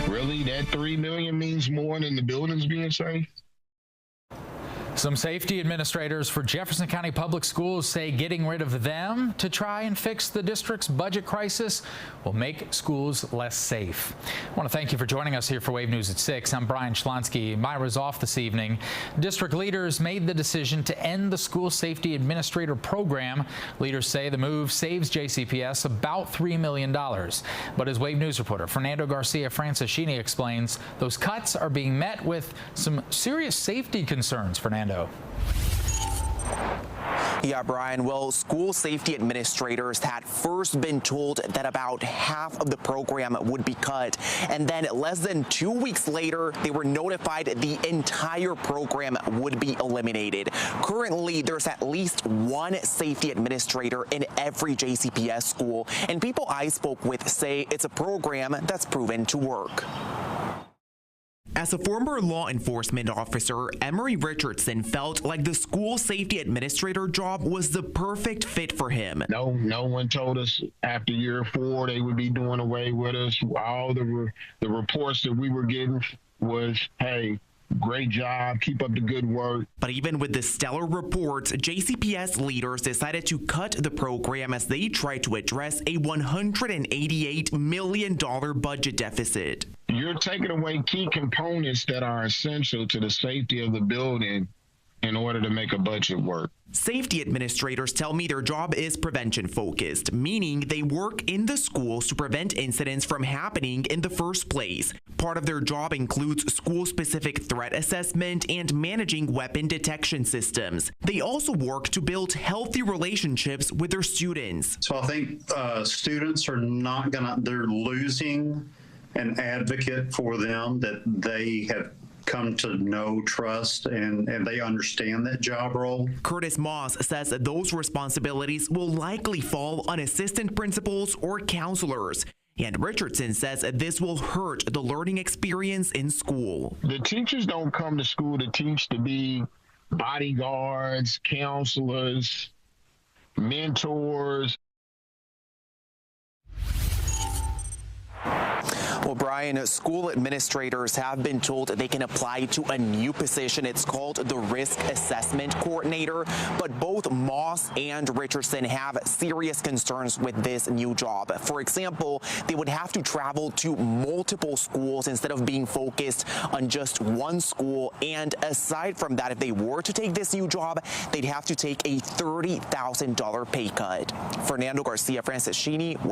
Really? That $3 million means more than the buildings being safe? Some safety administrators for Jefferson County Public Schools say getting rid of them to try and fix the district's budget crisis will make schools less safe. I want to thank you for joining us here for Wave News at 6. I'm Brian Schlonsky. Myra's off this evening. District leaders made the decision to end the school safety administrator program. Leaders say the move saves JCPS about $3 million. But as Wave News reporter Fernando Garcia-Francescini explains, those cuts are being met with some serious safety concerns. Fernando. Yeah, Brian. Well, school safety administrators had first been told that about half of the program would be cut. And then less than 2 weeks later, they were notified the entire program would be eliminated. Currently, there's at least one safety administrator in every JCPS school. And people I spoke with say it's a program that's proven to work. As a former law enforcement officer, Emery Richardson felt like the school safety administrator job was the perfect fit for him. No one told us after year 4 they would be doing away with us. All the reports that we were getting was, hey, great job, keep up the good work. But even with the stellar reports, JCPS leaders decided to cut the program as they tried to address a $188 million budget deficit. You're taking away key components that are essential to the safety of the building in order to make a budget work. Safety administrators tell me their job is prevention focused, meaning they work in the schools to prevent incidents from happening in the first place. Part of their job includes school-specific threat assessment and managing weapon detection systems. They also work to build healthy relationships with their students. So I think students are they're losing an advocate for them that they have come to know, trust, and they understand that job role. Curtis Moss says that those responsibilities will likely fall on assistant principals or counselors. And Richardson says that this will hurt the learning experience in school. The teachers don't come to school to teach to be bodyguards, counselors, mentors. Well, Brian, school administrators have been told they can apply to a new position. It's called the Risk Assessment Coordinator. But both Moss and Richardson have serious concerns with this new job. For example, they would have to travel to multiple schools instead of being focused on just one school. And aside from that, if they were to take this new job, they'd have to take a $30,000 pay cut. Fernando Garcia-Francescini,